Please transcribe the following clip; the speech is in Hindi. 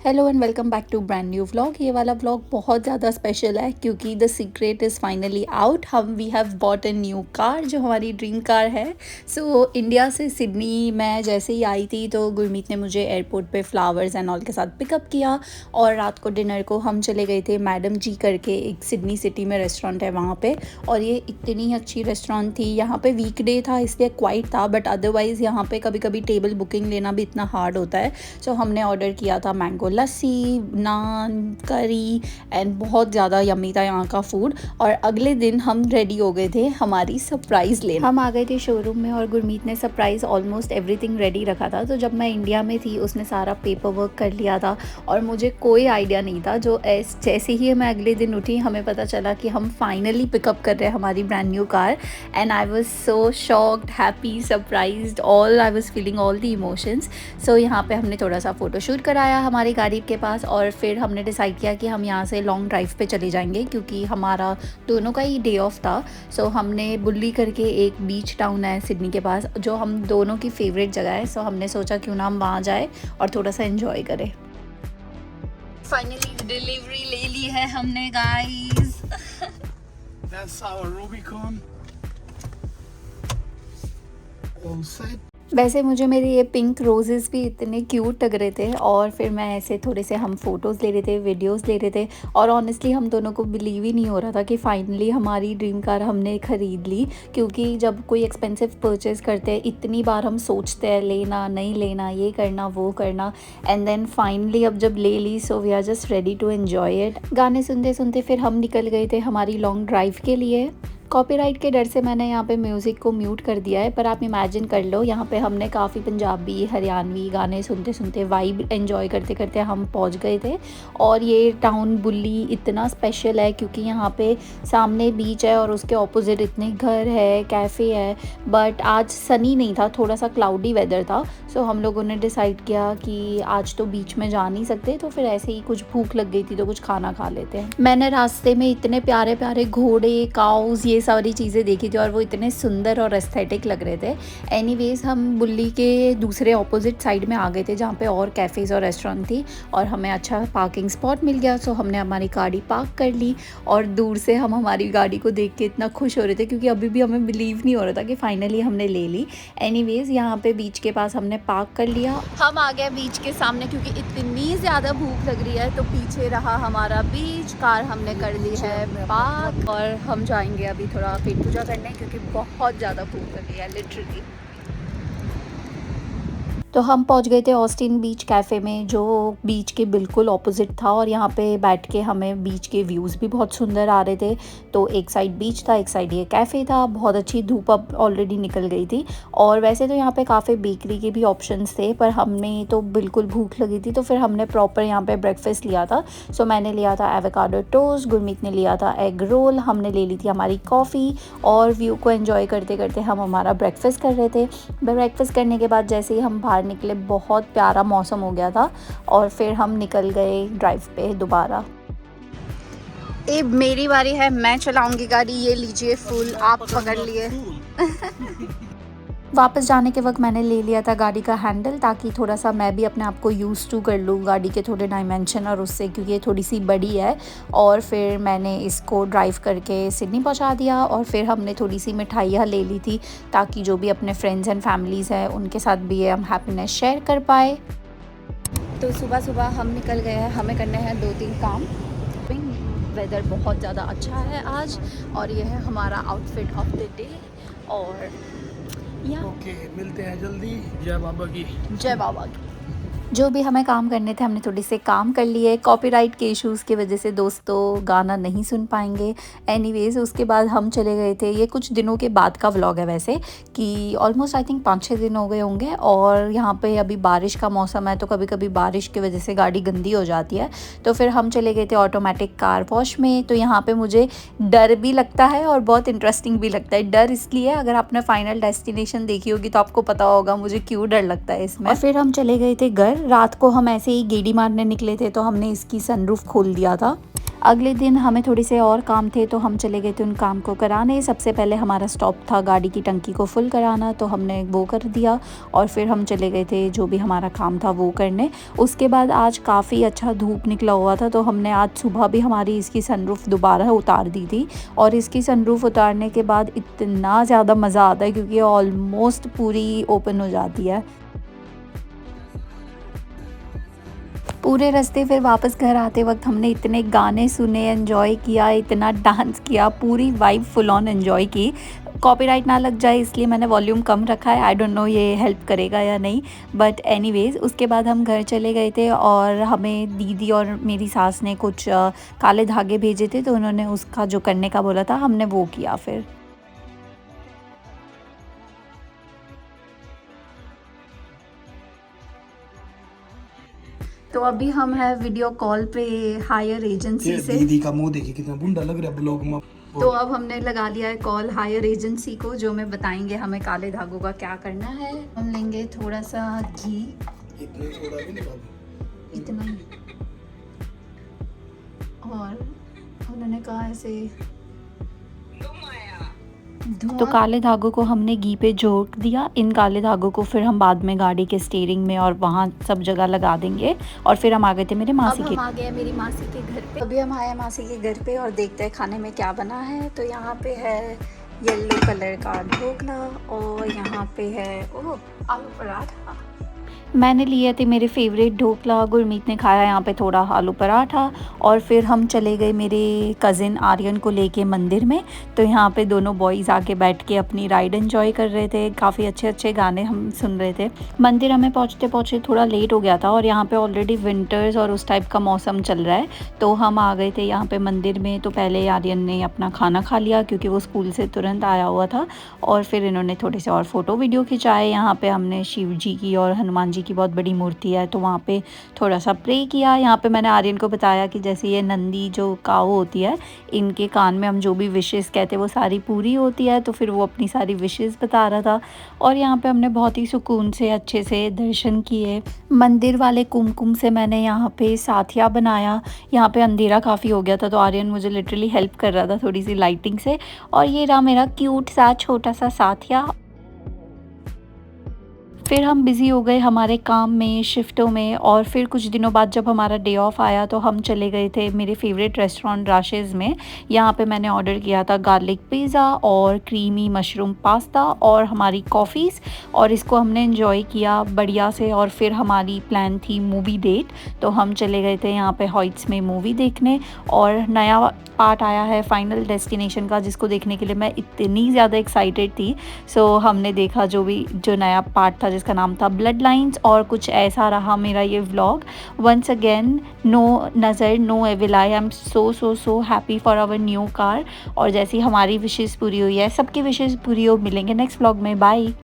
Hello and welcome back to brand new vlog. ये वाला व्लॉग बहुत ज़्यादा स्पेशल है क्योंकि the secret is finally out. We have bought a new car जो हमारी ड्रीम कार है। इंडिया से सिडनी मैं जैसे ही आई थी तो गुरमीत ने मुझे एयरपोर्ट पे फ्लावर्स एंड ऑल के साथ पिकअप किया और रात को डिनर को हम चले गए थे मैडम जी करके, एक सिडनी सिटी में रेस्टोरेंट है वहाँ पे। और ये इतनी अच्छी रेस्टोरेंट थी। यहाँ पे वीकडे था इसलिए क्वाइट था, बट अदरवाइज़ यहाँ पे कभी कभी टेबल बुकिंग लेना भी इतना हार्ड होता है। हमने ऑर्डर किया था मैंगो लस्सी, नान, करी एंड बहुत ज़्यादा यम्मी था यहाँ का फूड। और अगले दिन हम रेडी हो गए थे हमारी सरप्राइज़ लेने। हम आ गए थे शोरूम में और गुरमीत ने सरप्राइज़ ऑलमोस्ट एवरीथिंग रेडी रखा था। तो जब मैं इंडिया में थी उसने सारा पेपर वर्क कर लिया था और मुझे कोई आइडिया नहीं था। जैसे ही मैं अगले दिन उठी हमें पता चला कि हम फाइनली पिकअप कर रहे हैं हमारी brand new car. And I was so shocked, happy, surprised, all I was feeling all the emotions. यहाँ पे हमने थोड़ा सा फ़ोटोशूट कराया हमारी गाड़ी के पास और फिर हमने डिसाइड किया कि हम यहाँ से लॉन्ग ड्राइव पे चले जाएंगे क्योंकि हमारा दोनों का ही डे ऑफ था। हमने बुल्ली करके एक बीच टाउन है सिडनी के पास जो हम दोनों की फेवरेट जगह है। हमने सोचा क्यों ना हम वहाँ जाए और थोड़ा सा एंजॉय करें। फाइनली डिलीवरी ले ली है हमने guys. That's our Rubicon. All set. वैसे मुझे मेरे ये पिंक रोजेज़ भी इतने क्यूट लग रहे थे और फिर मैं ऐसे थोड़े से हम फ़ोटोज़ ले रहे थे, वीडियोज़ ले रहे थे और ऑनेस्टली हम दोनों को बिलीव ही नहीं हो रहा था कि फ़ाइनली हमारी ड्रीम कार हमने ख़रीद ली। क्योंकि जब कोई एक्सपेंसिव परचेज़ करते हैं इतनी बार हम सोचते हैं लेना नहीं लेना, ये करना वो करना, एंड देन फाइनली अब जब ले ली so we are just ready to enjoy it. गाने सुनते सुनते फिर हम निकल गए थे हमारी लॉन्ग ड्राइव के लिए। कॉपीराइट के डर से मैंने यहाँ पे म्यूज़िक को म्यूट कर दिया है, पर आप इमेजिन कर लो यहाँ पे हमने काफ़ी पंजाबी हरियाणवी गाने सुनते सुनते वाइब एंजॉय करते करते हम पहुँच गए थे। और ये टाउन बुल्ली इतना स्पेशल है क्योंकि यहाँ पे सामने बीच है और उसके ऑपोजिट इतने घर है, कैफ़े है। बट आज सनी नहीं था, थोड़ा सा क्लाउडी वेदर था। हम लोगों ने डिसाइड किया कि आज तो बीच में जा नहीं सकते, तो फिर ऐसे ही कुछ भूख लग गई थी तो कुछ खाना खा लेते हैं। मैंने रास्ते में इतने प्यारे प्यारे घोड़े, काउज, ये सारी चीज़ें देखी थी और वो इतने सुंदर और एस्थेटिक लग रहे थे। एनीवेज हम बुल्ली के दूसरे ऑपोजिट साइड में आ गए थे जहाँ पे और कैफ़ेज़ और रेस्टोरेंट थी और हमें अच्छा पार्किंग स्पॉट मिल गया। हमने हमारी गाड़ी पार्क कर ली और दूर से हम हमारी गाड़ी को देख के इतना खुश हो रहे थे क्योंकि अभी भी हमें बिलीव नहीं हो रहा था कि फाइनली हमने ले ली। एनीवेज यहाँ पे बीच के पास हमने पार्क कर लिया। हम आ गए बीच के सामने क्योंकि इतनी ज़्यादा भूख लग रही है। तो पीछे रहा हमारा बीच, कार हमने कर ली है पार्क और हम जाएंगे अभी थोड़ा पेट पूजा करने क्योंकि बहुत ज़्यादा भूख लगी है लिटरली। तो हम पहुंच गए थे ऑस्टिन बीच कैफ़े में जो बीच के बिल्कुल ऑपोजिट था और यहाँ पे बैठ के हमें बीच के व्यूज़ भी बहुत सुंदर आ रहे थे। तो एक साइड बीच था, एक साइड ये कैफ़े था। बहुत अच्छी धूप अब ऑलरेडी निकल गई थी और वैसे तो यहाँ पे काफ़ी बेकरी के भी ऑप्शंस थे, पर हमें तो बिल्कुल भूख लगी थी तो फिर हमने प्रॉपर यहाँ पे ब्रेकफास्ट लिया था। मैंने लिया था एवोकाडो टोस्ट, गुरमीत ने लिया था एग रोल, हमने ले ली थी हमारी कॉफ़ी और व्यू को एंजॉय करते करते हम हमारा ब्रेकफास्ट कर रहे थे। ब्रेकफास्ट करने के बाद जैसे ही हम बाहर निकले बहुत प्यारा मौसम हो गया था और फिर हम निकल गए ड्राइव पे दोबारा। मेरी बारी है, मैं चलाऊंगी गाड़ी। ये लीजिए फूल, आप पकड़ लिए। वापस जाने के वक्त मैंने ले लिया था गाड़ी का हैंडल ताकि थोड़ा सा मैं भी अपने आप को यूज़ टू कर लूँ गाड़ी के थोड़े डायमेंशन और उससे, क्योंकि ये थोड़ी सी बड़ी है। और फिर मैंने इसको ड्राइव करके सिडनी पहुंचा दिया और फिर हमने थोड़ी सी मिठाइयाँ ले ली थी ताकि जो भी अपने फ्रेंड्स एंड फैमिलीज़ हैं उनके साथ भी हम हैप्पीनेस शेयर कर पाए। तो सुबह सुबह हम निकल गए हैं, हमें करने हैं 2-3 काम। वेदर बहुत ज़्यादा अच्छा है आज और ये है हमारा आउटफिट ऑफ द डे। और ओके, मिलते हैं जल्दी। जय बाबा की। जय बाबा की। जो भी हमें काम करने थे हमने थोड़ी से काम कर लिए। कॉपीराइट के इश्यूज़ की वजह से दोस्तों गाना नहीं सुन पाएंगे। एनीवेज उसके बाद हम चले गए थे, ये कुछ दिनों के बाद का व्लॉग है वैसे, कि ऑलमोस्ट आई थिंक 5-6 दिन हो गए होंगे। और यहाँ पे अभी बारिश का मौसम है तो कभी कभी बारिश की वजह से गाड़ी गंदी हो जाती है। तो फिर हम चले गए थे ऑटोमेटिक कार वॉश में। तो यहाँ पर मुझे डर भी लगता है और बहुत इंटरेस्टिंग भी लगता है। डर इसलिए, अगर आपने फाइनल डेस्टिनेशन देखी होगी तो आपको पता होगा मुझे क्यों डर लगता है इसमें। और फिर हम चले गए थे घर। रात को हम ऐसे ही गेड़ी मारने निकले थे तो हमने इसकी सनरूफ खोल दिया था। अगले दिन हमें थोड़े से और काम थे तो हम चले गए थे उन काम को कराने। सबसे पहले हमारा स्टॉप था गाड़ी की टंकी को फुल कराना, तो हमने वो कर दिया और फिर हम चले गए थे जो भी हमारा काम था वो करने। उसके बाद आज काफ़ी अच्छा धूप निकला हुआ था, तो हमने आज सुबह भी हमारी इसकी सनरूफ़ दोबारा उतार दी थी। और इसकी सनरूफ़ उतारने के बाद इतना ज़्यादा मज़ा आता है क्योंकि ऑलमोस्ट पूरी ओपन हो जाती है। पूरे रास्ते फिर वापस घर आते वक्त हमने इतने गाने सुने, एंजॉय किया, इतना डांस किया, पूरी वाइब फुल ऑन एंजॉय की। कॉपीराइट ना लग जाए इसलिए मैंने वॉल्यूम कम रखा है, आई डोंट नो ये हेल्प करेगा या नहीं, बट एनीवेज़ उसके बाद हम घर चले गए थे और हमें दीदी और मेरी सास ने कुछ काले धागे भेजे थे, तो उन्होंने उसका जो करने का बोला था हमने वो किया फिर। तो अभी हम हैं वीडियो कॉल पे हायर एजेंसी ये से। दीदी का मुंह देखिए कितना बुंडा लग रहा है ब्लॉग में। तो अब हमने लगा लिया है कॉल हायर एजेंसी को, जो हमें बताएंगे हमें काले धागों का क्या करना है। हम लेंगे थोड़ा सा घी, इतने सोडा भी नहीं बाबू। इतना ही, और उन्होंने कहा ऐसे तो काले धागों को हमने घी पे जोड़ दिया। इन काले धागों को फिर हम बाद में गाड़ी के स्टीयरिंग में और वहाँ सब जगह लगा देंगे। और फिर हम आ गए थे मेरे मासी के। अब हम आ गए मेरी मासी के घर पे। अभी हम आए मासी के घर पे और देखते हैं खाने में क्या बना है। तो यहाँ पे है येलो कलर का ढोकला और यहाँ पे है ओह आलू पराठा। मैंने लिए थे मेरे फेवरेट ढोकला, गुरमीत ने खाया यहाँ पे थोड़ा आलू पराठा। और फिर हम चले गए मेरे कज़िन आर्यन को लेके मंदिर में। तो यहाँ पे दोनों बॉयज़ आके बैठ के अपनी राइड एंजॉय कर रहे थे, काफ़ी अच्छे अच्छे गाने हम सुन रहे थे। मंदिर हमें पहुँचते पहुँचते थोड़ा लेट हो गया था और यहाँ पे ऑलरेडी विंटर्स और उस टाइप का मौसम चल रहा है। तो हम आ गए थे यहाँ पे मंदिर में। तो पहले आर्यन ने अपना खाना खा लिया क्योंकि वो स्कूल से तुरंत आया हुआ था, और फिर इन्होंने थोड़े से और फ़ोटो वीडियो खिंचाए। यहाँ पे हमने शिव जी की और हनुमान जी की बहुत बड़ी मूर्ति है तो वहाँ पे थोड़ा सा प्रे किया। यहाँ पे मैंने आर्यन को बताया कि जैसे ये नंदी जो काऊ होती है, इनके कान में हम जो भी विशेस कहते हैं वो सारी पूरी होती है। तो फिर वो अपनी सारी विशेस बता रहा था और यहाँ पे हमने बहुत ही सुकून से अच्छे से दर्शन किए। मंदिर वाले कुमकुम से मैंने यहाँ पे साथिया बनाया। यहाँ पे अंधेरा काफ़ी हो गया था तो आर्यन मुझे लिटरली हेल्प कर रहा था थोड़ी सी लाइटिंग से। और ये रहा मेरा क्यूट सा छोटा सा साथिया। फिर हम बिज़ी हो गए हमारे काम में, शिफ्टों में। और फिर कुछ दिनों बाद जब हमारा डे ऑफ आया तो हम चले गए थे मेरे फेवरेट रेस्टोरेंट राशेज़ में। यहाँ पे मैंने ऑर्डर किया था गार्लिक पिज़्ज़ा और क्रीमी मशरूम पास्ता और हमारी कॉफ़ीज़, और इसको हमने एंजॉय किया बढ़िया से। और फिर हमारी प्लान थी मूवी डेट, तो हम चले गए थे यहाँ पे हॉइट्स में मूवी देखने। और नया पार्ट आया है फाइनल डेस्टिनेशन का, जिसको देखने के लिए मैं इतनी ज़्यादा एक्साइटेड थी। सो हमने देखा जो नया पार्ट था जिसका नाम था ब्लड लाइन्स। और कुछ ऐसा रहा मेरा ये vlog. Once again no nazar no evil eye I am so happy for our कार। और जैसी हमारी विशेज़ पूरी हुई है, सबकी विशेज़ पूरी हो। मिलेंगे नेक्स्ट व्लॉग में, बाय।